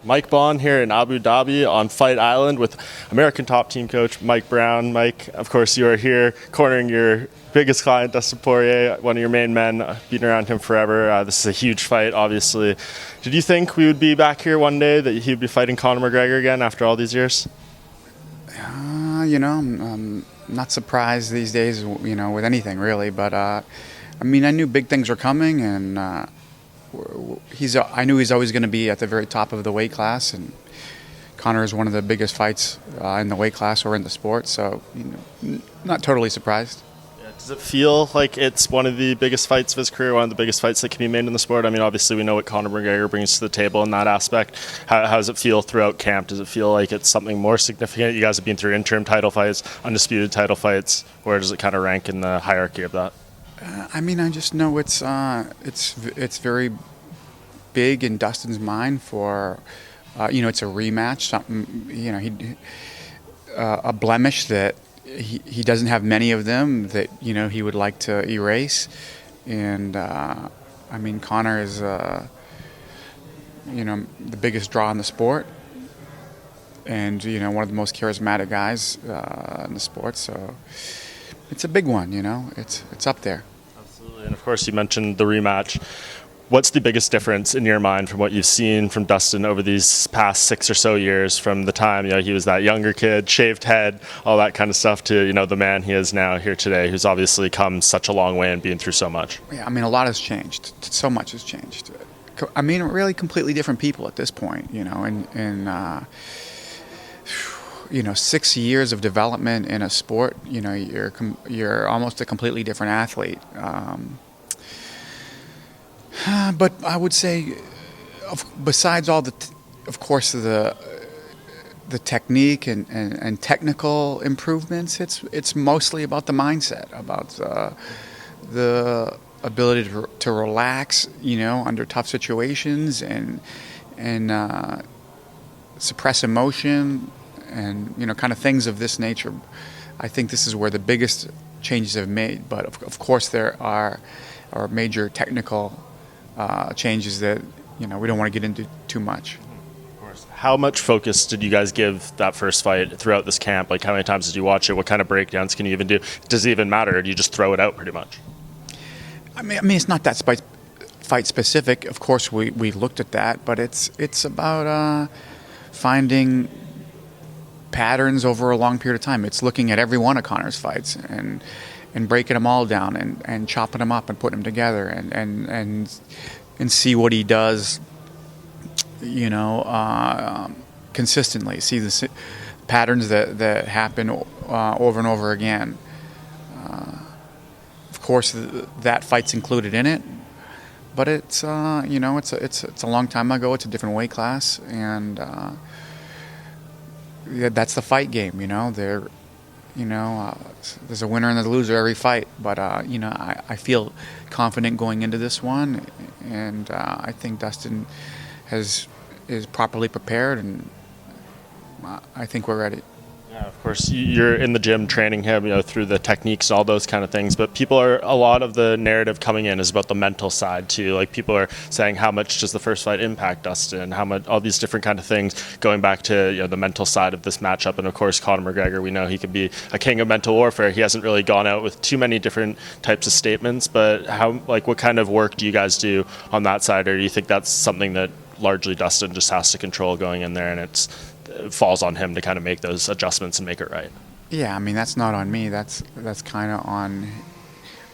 Mike Bohn here in Abu Dhabi on Fight Island with American Top Team coach Mike Brown. Mike, of course, you are here cornering your biggest client, Dustin Poirier, one of your main men, beating around him forever. This is a huge fight, obviously. Did you think we would be back here one day, that he'd be fighting Conor McGregor again after all these years? I'm not surprised these days, with anything really. But I knew big things were coming, and I knew he's always going to be at the very top of the weight class. And Conor is one of the biggest fights in the weight class or in the sport, so not totally surprised. Does it feel like it's one of the biggest fights of his career, one of the biggest fights that can be made in the sport? I mean, obviously we know what Conor McGregor brings to the table in that aspect. How does it feel throughout camp? Does it feel like it's something more significant? You guys have been through interim title fights, undisputed title fights. Where does it kind of rank in the hierarchy of that? I just know it's very big in Dustin's mind for, it's a rematch, something, a blemish that he doesn't have many of them that he would like to erase. And Conor is the biggest draw in the sport, and one of the most charismatic guys in the sport. So it's a big one. It's up there. Absolutely. And of course, you mentioned the rematch. What's the biggest difference in your mind from what you've seen from Dustin over these past 6 or so years, from the time he was that younger kid, shaved head, all that kind of stuff, to the man he is now here today, who's obviously come such a long way and been through so much? Yeah, a lot has changed. So much has changed. Really completely different people at this point. And 6 years of development in a sport. You're almost a completely different athlete. But I would say, besides all the technique and technical improvements, it's mostly about the mindset, about the ability to relax, under tough situations, and suppress emotion, and kind of things of this nature. I think this is where the biggest changes have made. But of course, there are major technical changes that we don't want to get into too much. Of course. How much focus did you guys give that first fight throughout this camp? Like, how many times did you watch it? What kind of breakdowns can you even do? Does it even matter, or do you just throw it out pretty much? It's not that fight specific. Of course, we looked at that, but it's about finding patterns over a long period of time. It's looking at every one of Conor's fights and breaking them all down and chopping them up and putting them together and see what he does, consistently. See the patterns that happen over and over again. Of course, that fight's included in it, but it's it's a long time ago. It's a different weight class, and that's the fight game. There's a winner and a loser every fight, but I feel confident going into this one, and I think Dustin is properly prepared, and I think we're ready. Yeah, of course, you're in the gym training him, through the techniques and all those kind of things. But a lot of the narrative coming in is about the mental side too. Like, people are saying, how much does the first fight impact Dustin? How much, all these different kind of things, going back to the mental side of this matchup. And of course, Conor McGregor, we know he could be a king of mental warfare. He hasn't really gone out with too many different types of statements. But what kind of work do you guys do on that side, or do you think that's something that largely Dustin just has to control going in there, and it falls on him to kind of make those adjustments and make it right? Yeah, that's not on me. That's kind of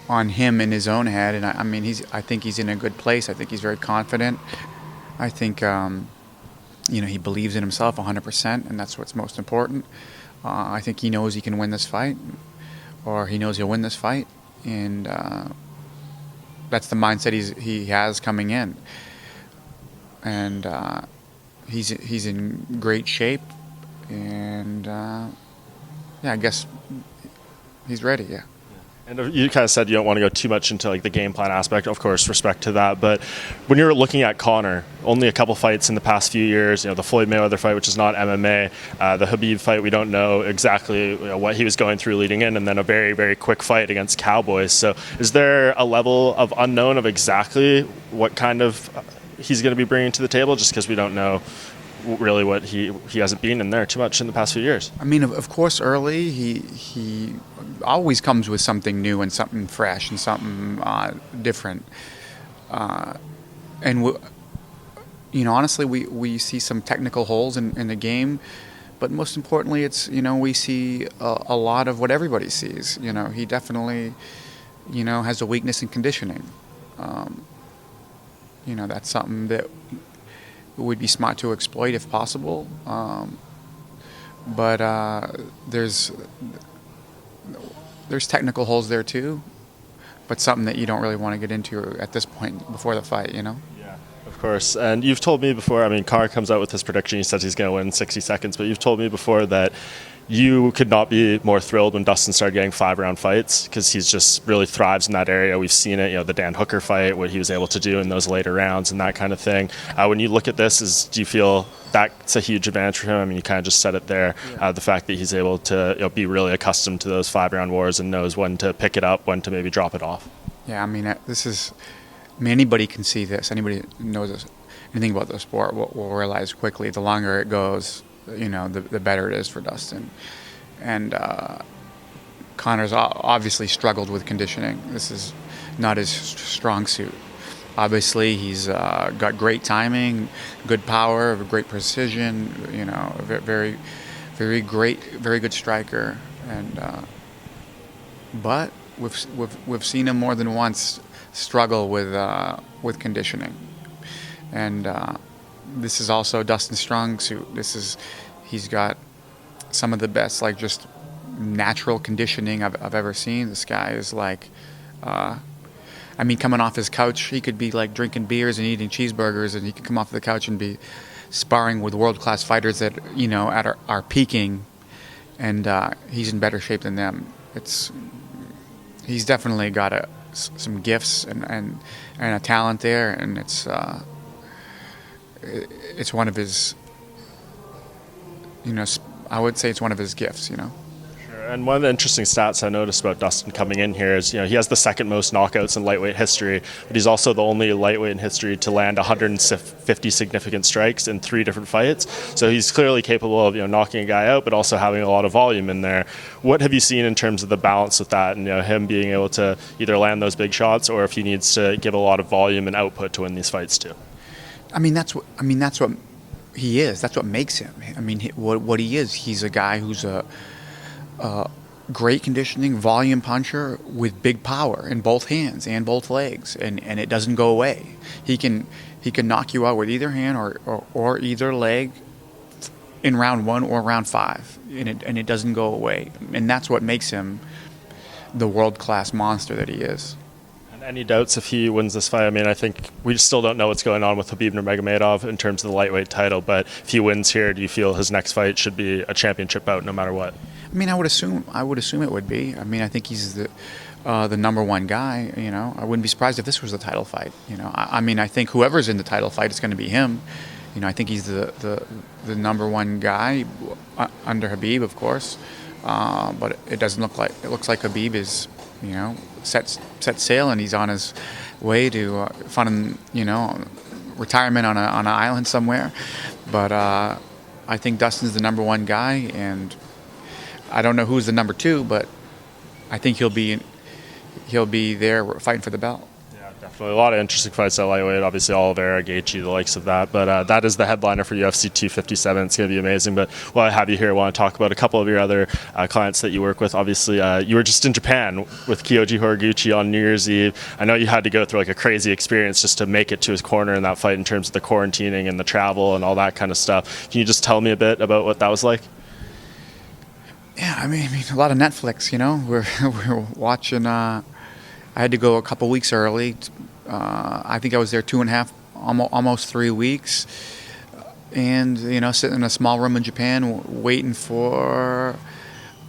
on him in his own head. And I think he's in a good place. I think he's very confident. I think he believes in himself 100%, and that's what's most important. I think he knows he can win this fight, or he knows he'll win this fight, and that's the mindset he has coming in. And he's in great shape, and I guess he's ready. Yeah. And you kind of said you don't want to go too much into the game plan aspect. Of course, respect to that. But when you're looking at Conor, only a couple fights in the past few years. The Floyd Mayweather fight, which is not MMA, the Khabib fight, we don't know exactly what he was going through leading in, and then a very, very quick fight against Cowboys. So, is there a level of unknown of exactly what kind of he's going to be bringing to the table, just because we don't know really what he hasn't been in there too much in the past few years. I mean, of course, early he always comes with something new and something fresh and something different. And honestly, we see some technical holes in the game, but most importantly, it's we see a lot of what everybody sees. He definitely has a weakness in conditioning. That's something that would be smart to exploit if possible. But there's technical holes there too, but something that you don't really want to get into at this point before the fight. Yeah, of course. And you've told me before, I mean, Conor comes out with his prediction, he says he's going to win in 60 seconds, but you've told me before that you could not be more thrilled when Dustin started getting 5-round fights, because he's just really thrives in that area. We've seen it, the Dan Hooker fight, what he was able to do in those later rounds and that kind of thing. When you look at this, do you feel that's a huge advantage for him? I mean, you kind of just said it there, the fact that he's able to be really accustomed to those 5-round wars and knows when to pick it up, when to maybe drop it off. Yeah, I mean, anybody can see this. Anybody who knows anything about the sport will realize quickly the longer it goes, the better it is for Dustin. And Conor's obviously struggled with conditioning. This is not his strong suit. Obviously, he's got great timing, good power, great precision. Very, very great, very good striker. And but we've seen him more than once struggle with conditioning. And this is also Dustin's strong suit. He's got some of the best, like, just natural conditioning I've ever seen. This guy is like, coming off his couch, he could be like drinking beers and eating cheeseburgers, and he could come off the couch and be sparring with world-class fighters that are peaking, and he's in better shape than them. He's definitely got some gifts and a talent there, and it's one of his, I would say it's one of his gifts, Sure. And one of the interesting stats I noticed about Dustin coming in here is, he has the second most knockouts in lightweight history, but he's also the only lightweight in history to land 150 significant strikes in 3 different fights. So he's clearly capable of, knocking a guy out, but also having a lot of volume in there. What have you seen in terms of the balance with that, and him being able to either land those big shots, or if he needs to give a lot of volume and output to win these fights too? That's what he is. That's what makes him. What he is. He's a guy who's a great conditioning, volume puncher with big power in both hands and both legs, and it doesn't go away. He can knock you out with either hand or either leg in round 1 or round 5, and it doesn't go away. And that's what makes him the world-class monster that he is. Any doubts if he wins this fight? I think we still don't know what's going on with Khabib Nurmagomedov in terms of the lightweight title, but if he wins here, do you feel his next fight should be a championship bout no matter what? I would assume it would be. I think he's the number one guy. I wouldn't be surprised if this was the title fight. I think whoever's in the title fight, it's going to be him. I think he's the number one guy under Khabib, of course. But it doesn't look like it. Looks like Khabib is, set sail, and he's on his way to retirement on an island somewhere. But I think Dustin's the number one guy, and I don't know who's the number 2, but I think he'll be there fighting for the belt. Yeah, definitely a lot of interesting fights at lightweight. Obviously, Oliveira, Gaethje, the likes of that. But that is the headliner for UFC 257. It's going to be amazing. But while I have you here, I want to talk about a couple of your other clients that you work with. Obviously, you were just in Japan with Kyoji Horiguchi on New Year's Eve. I know you had to go through a crazy experience just to make it to his corner in that fight in terms of the quarantining and the travel and all that kind of stuff. Can you just tell me a bit about what that was like? Yeah, a lot of Netflix, We're watching. I had to go a couple weeks early. I think I was there 2.5, almost 3 weeks, and sitting in a small room in Japan, waiting for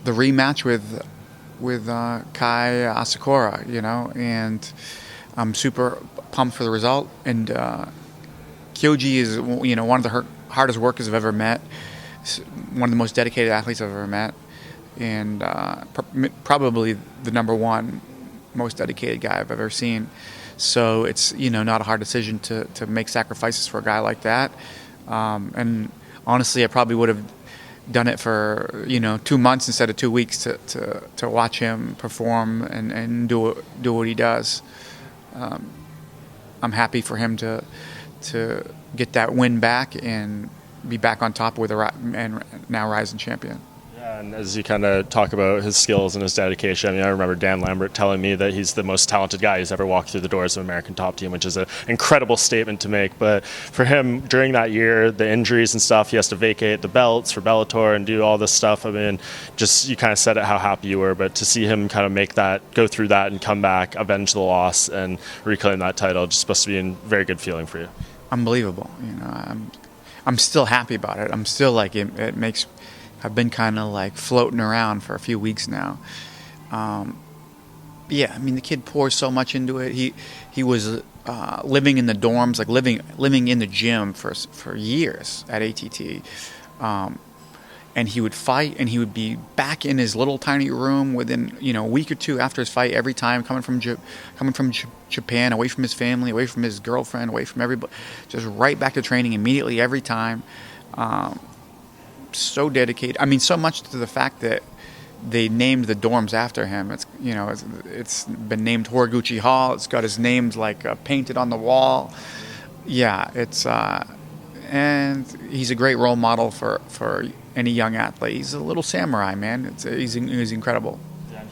the rematch with Kai Asakura. And I'm super pumped for the result. And Kyoji is one of the hardest workers I've ever met. One of the most dedicated athletes I've ever met. And probably the number 1 most dedicated guy I've ever seen. So it's not a hard decision to make sacrifices for a guy like that. And honestly, I probably would have done it for 2 months instead of 2 weeks to watch him perform and do what he does. I'm happy for him to get that win back and be back on top with and now rising champion. Yeah, and as you kind of talk about his skills and his dedication, I mean, I remember Dan Lambert telling me that he's the most talented guy who's ever walked through the doors of American Top Team, which is an incredible statement to make. But for him, during that year, the injuries and stuff, he has to vacate the belts for Bellator and do all this stuff. I mean, just you kind of said it how happy you were, but to see him kind of make that, go through that and come back, avenge the loss, and reclaim that title, just supposed to be a very good feeling for you. Unbelievable. I'm still happy about it. I'm still like it makes. I've been kind of like floating around for a few weeks now. Yeah, I mean the kid pours so much into it. He was living in the dorms, like living in the gym for years at ATT, and he would fight, and he would be back in his little tiny room within a week or two after his fight every time, coming from Japan, away from his family, away from his girlfriend, away from everybody, just right back to training immediately every time. So dedicated. I mean, so much to the fact that they named the dorms after him. It's been named Horiguchi Hall. It's got his names painted on the wall. Yeah, and he's a great role model for any young athlete. He's a little samurai, man. He's incredible.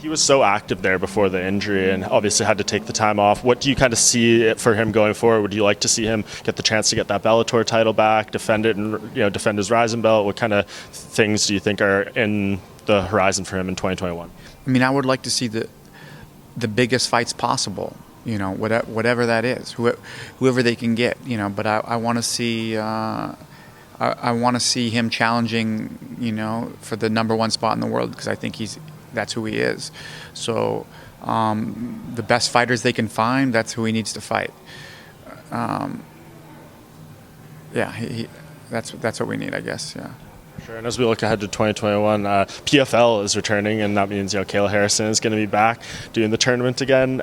He was so active there before the injury and obviously had to take the time off. What do you kind of see for him going forward? Would you like to see him get the chance to get that Bellator title back, defend it, and defend his Rising belt? What kind of things do you think are in the horizon for him in 2021? I mean, I would like to see the biggest fights possible, whatever that is, whoever they can get, but I want to see I want to see him challenging, for the number one spot in the world, because I think that's who he is. So the best fighters they can find, that's who he needs to fight. That's what we need, I guess. Yeah. Sure. And as we look ahead to 2021, PFL is returning, and that means Kayla Harrison is going to be back doing the tournament again.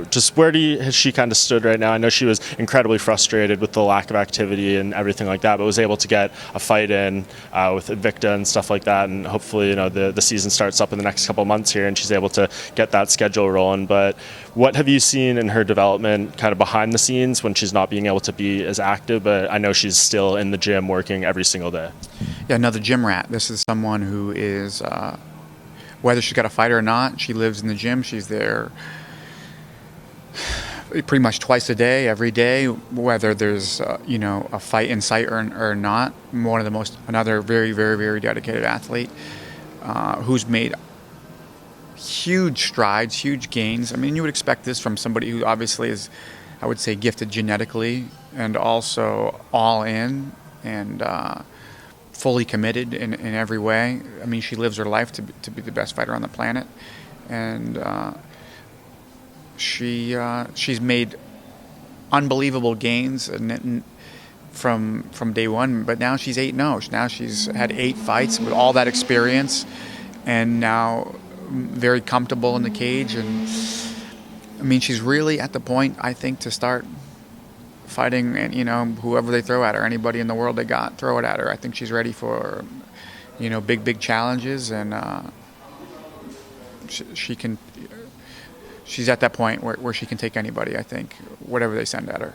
Just where has she kind of stood right now? I know she was incredibly frustrated with the lack of activity and everything like that, but was able to get a fight in with Invicta and stuff like that, and hopefully the season starts up in the next couple of months here, and she's able to get that schedule rolling. But what have you seen in her development kind of behind the scenes when she's not being able to be as active? But I know she's still in the gym working every single day. Yeah, another gym rat. This is someone who is, whether she's got a fight or not, she lives in the gym. She's there pretty much twice a day, every day, whether there's a fight in sight or not. Another very, very, very dedicated athlete who's made huge strides, huge gains. I mean, you would expect this from somebody who obviously is, I would say, gifted genetically and also all in and fully committed in every way. I mean, she lives her life to be the best fighter on the planet, and she's made unbelievable gains from day one. But now she's 8-0. Now she's had 8 fights with all that experience, and now very comfortable in the cage. And I mean, she's really at the point, I think, to start fighting, and whoever they throw at her, anybody in the world they got, throw it at her. I think she's ready for big challenges, and she can. She's at that point where she can take anybody, I think, whatever they send at her.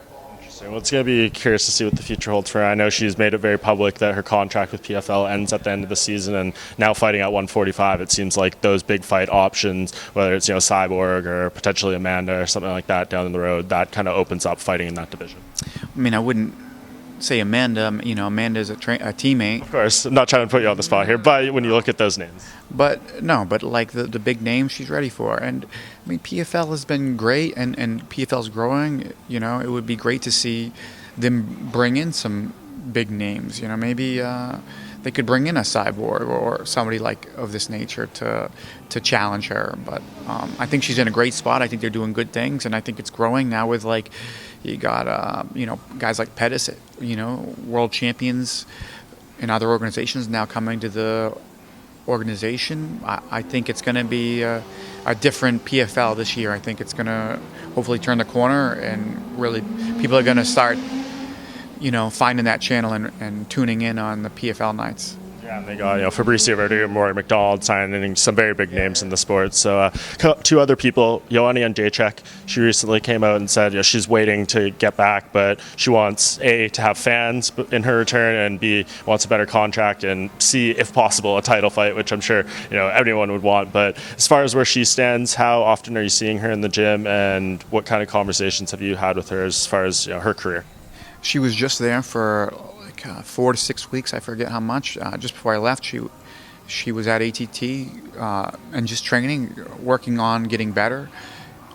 Well, it's going to be curious to see what the future holds for her. I know she's made it very public that her contract with PFL ends at the end of the season, and now fighting at 145, it seems like those big fight options, whether it's Cyborg or potentially Amanda or something like that down the road, that kind of opens up fighting in that division. I mean, I wouldn't say Amanda. Amanda's a teammate. Of course, I'm not trying to put you on the spot here, but when you look at those names. But like the big names she's ready for. And I mean, PFL has been great, and PFL's growing. It would be great to see them bring in some big names. Maybe they could bring in a Cyborg or somebody of this nature to challenge her. But I think she's in a great spot. I think they're doing good things, and I think it's growing now with you got guys like Pettis, world champions in other organizations now coming to the organization. I think it's going to be a different PFL this year. I think it's going to hopefully turn the corner, and really people are going to start finding that channel and tuning in on the PFL nights. Yeah, and they got Fabricio Verdum, Rory McDonald signing some very big names in the sport. So two other people, Joanna Jedrzejczyk, she recently came out and said she's waiting to get back, but she wants A, to have fans in her return, and B, wants a better contract, and C, if possible, a title fight, which I'm sure everyone would want. But as far as where she stands, how often are you seeing her in the gym, and what kind of conversations have you had with her as far as her career? She was just there for 4 to 6 weeks, I forget how much. Just before I left, she was at ATT and just training, working on getting better,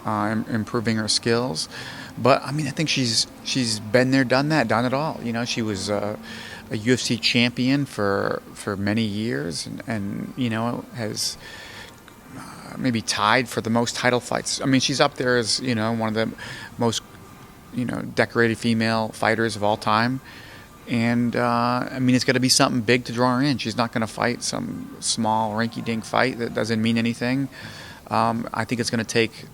improving her skills. But I think she's been there, done that, done it all. She was a UFC champion for many years, and has maybe tied for the most title fights. She's up there as one of the most decorated female fighters of all time. And it's got to be something big to draw her in. She's not going to fight some small rinky-dink fight that doesn't mean anything. I think it's going to take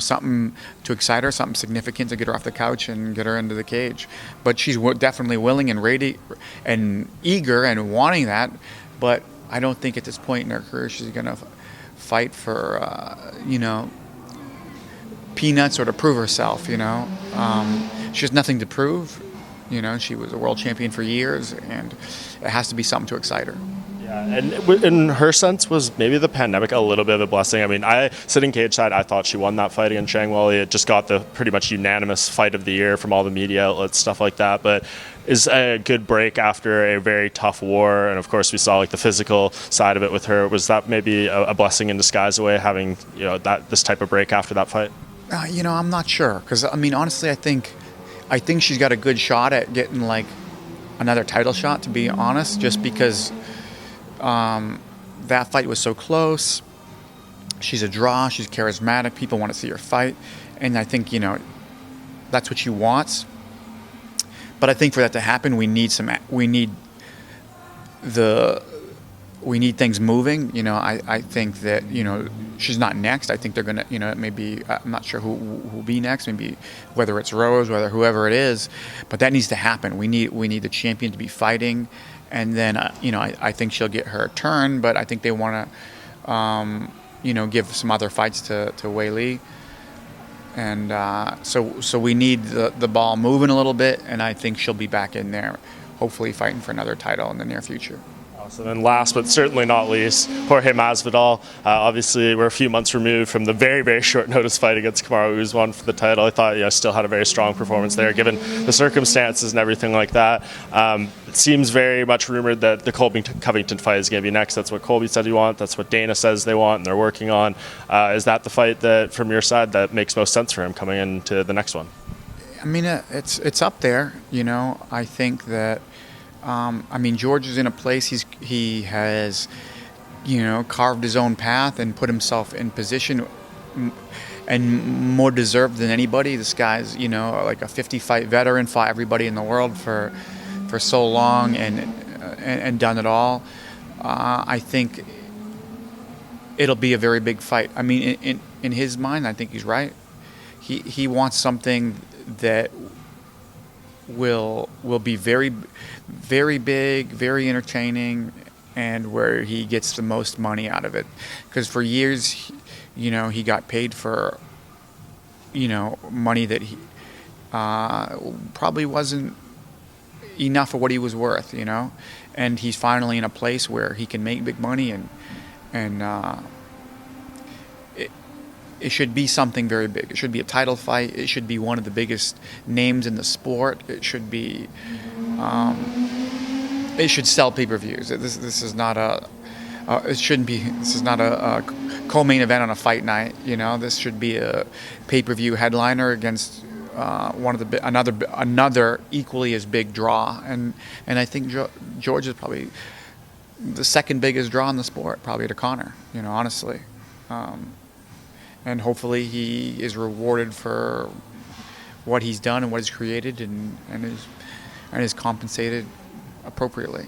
something to excite her, something significant to get her off the couch and get her into the cage. But she's definitely willing and ready and eager and wanting that. But I don't think at this point in her career she's going to fight for peanuts or to prove herself. She has nothing to prove. She was a world champion for years, and it has to be something to excite her. Yeah, and in her sense, was maybe the pandemic a little bit of a blessing? Sitting cage side, I thought she won that fight against Zhang Weili. It just got the pretty much unanimous fight of the year from all the media outlets, stuff like that. But is a good break after a very tough war, and of course we saw the physical side of it with her. Was that maybe a blessing in disguise away, having this type of break after that fight? I'm not sure, because honestly, I think she's got a good shot at getting another title shot, to be honest, just because that fight was so close. She's a draw. She's charismatic. People want to see her fight, and I think that's what she wants. But I think for that to happen, we need things moving. I think that she's not next. I think they're gonna maybe, I'm not sure who will be next. Maybe whether it's Rose, whoever it is, but that needs to happen. We need the champion to be fighting, and then I think she'll get her turn. But I think they want to give some other fights to Weili, and so we need the ball moving a little bit, and I think she'll be back in there, hopefully fighting for another title in the near future. So then last but certainly not least, Jorge Masvidal. Obviously, we're a few months removed from the very, very short notice fight against Kamaru Usman for the title. I thought still had a very strong performance there, given the circumstances and everything like that. It seems very much rumored that the Colby Covington fight is going to be next. That's what Colby said he wants. That's what Dana says they want, and they're working on. Is that the fight that, from your side, that makes most sense for him coming into the next one? It's up there. I think that. George is in a place he has, carved his own path and put himself in position, and more deserved than anybody. This guy's, like a 50-fight veteran, fought everybody in the world for so long and done it all. I think it'll be a very big fight. In his mind, I think he's right. He wants something that will be very, very big, very entertaining, and where he gets the most money out of it. Because for years, he got paid for, money that he probably wasn't enough of what he was worth, and he's finally in a place where he can make big money, and it should be something very big. It should be a title fight. It should be one of the biggest names in the sport. It should be. It should sell pay-per-views. This is not a. It shouldn't be. This is not a co-main event on a fight night. This should be a pay-per-view headliner against one of the another equally as big draw. And I think George is probably the second biggest draw in the sport, probably to Conor. Honestly. And hopefully he is rewarded for what he's done and what he's created, and is compensated appropriately.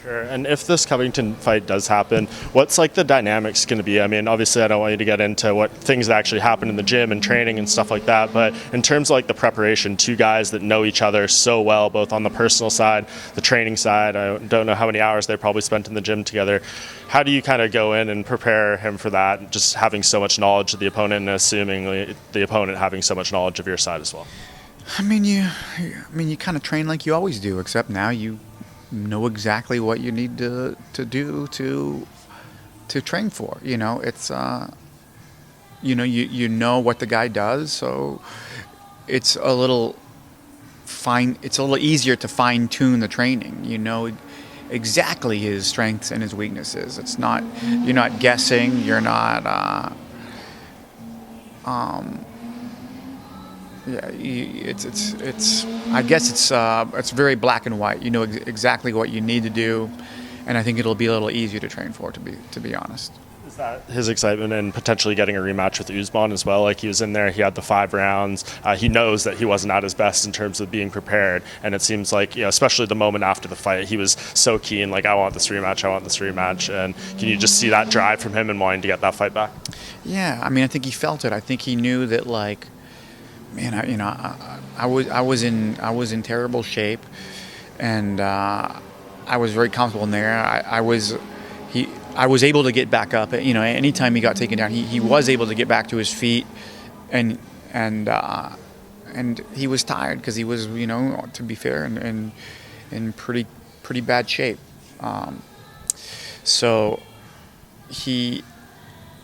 Sure. And if this Covington fight does happen, what's like the dynamics going to be? I mean, obviously, I don't want you to get into what things that actually happen in the gym and training and stuff like that, but in terms of like the preparation, two guys that know each other so well, both on the personal side, the training side, I don't know how many hours they probably spent in the gym together. How do you kind of go in and prepare him for that, just having so much knowledge of the opponent and assuming the opponent having so much knowledge of your side as well? I mean, you kind of train like you always do, except now you know exactly what you need to do to train for. You know, it's you know what the guy does, so it's a little easier to fine tune the training. You know exactly his strengths and his weaknesses. It's not, you're not guessing. You're not. Yeah, it's. I guess it's very black and white. You know exactly what you need to do, and I think it'll be a little easier to train for. To be honest. Is that his excitement in potentially getting a rematch with Bohn as well? Like, he was in there, he had the 5 rounds. He knows that he wasn't at his best in terms of being prepared, and it seems like, you know, especially the moment after the fight, he was so keen. Like, I want this rematch. And can you just see that drive from him and wanting to get that fight back? Yeah, I mean, I think he felt it. I think he knew that, like, man, I was in terrible shape, and I was very comfortable in there. I was able to get back up. You know, anytime he got taken down, he was able to get back to his feet, and he was tired because he was, you know, to be fair, in pretty bad shape. So he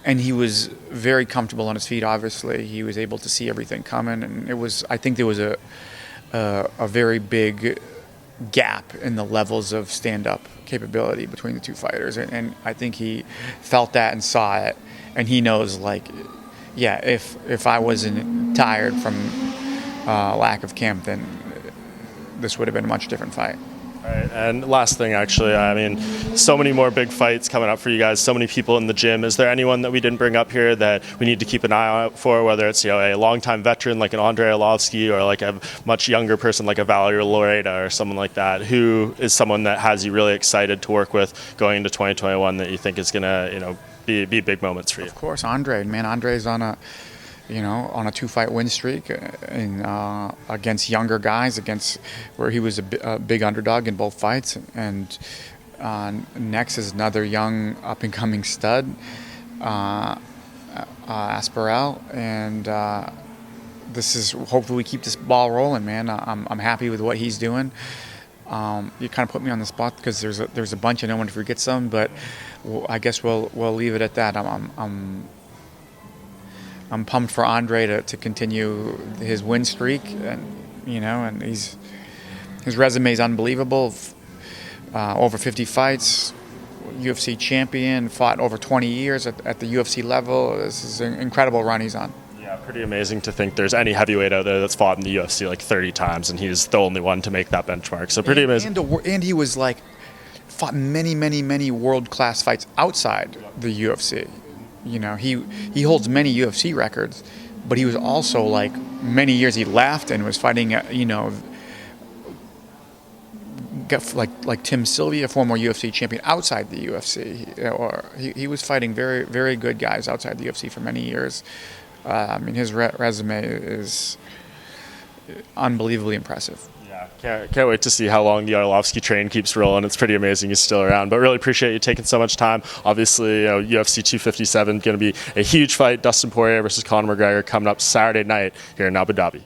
was very comfortable on his feet. Obviously, he was able to see everything coming, and I think there was a very big gap in the levels of stand-up capability between the two fighters, and I think he felt that and saw it, and he knows, like, yeah, if I wasn't tired from lack of camp, then this would have been a much different fight. Right. And last thing, actually, I mean, so many more big fights coming up for you guys, so many people in the gym. Is there anyone that we didn't bring up here that we need to keep an eye out for, whether it's, you know, a longtime veteran like an Andrei Arlovski, or like a much younger person like a Valerie Loreda or someone like that? Who is someone that has you really excited to work with going into 2021 that you think is going to, you know, be big moments for you? Of course, Andrei. Man, Andrei's on a 2-fight win streak against younger guys, where he was a big underdog in both fights. And next is another young up-and-coming stud, Asparel. And this is, hopefully we keep this ball rolling, man. I'm happy with what he's doing. You kind of put me on the spot because there's a bunch. I don't want to forget some, but I guess we'll leave it at that. I'm pumped for Andrei to continue his win streak, and his resume is unbelievable. Over 50 fights, UFC champion, fought over 20 years at the UFC level. This is an incredible run he's on. Yeah, pretty amazing to think there's any heavyweight out there that's fought in the UFC like 30 times, and he's the only one to make that benchmark. So pretty amazing. And he was like fought many world-class fights outside the UFC. You know, he holds many UFC records, but he was also, like, many years he left and was fighting, like Tim Sylvia, former UFC champion, outside the UFC. He was fighting very, very good guys outside the UFC for many years. I mean, his resume is unbelievably impressive. Yeah, can't wait to see how long the Arlovski train keeps rolling. It's pretty amazing he's still around. But really appreciate you taking so much time. Obviously, you know, UFC 257 going to be a huge fight. Dustin Poirier versus Conor McGregor coming up Saturday night here in Abu Dhabi.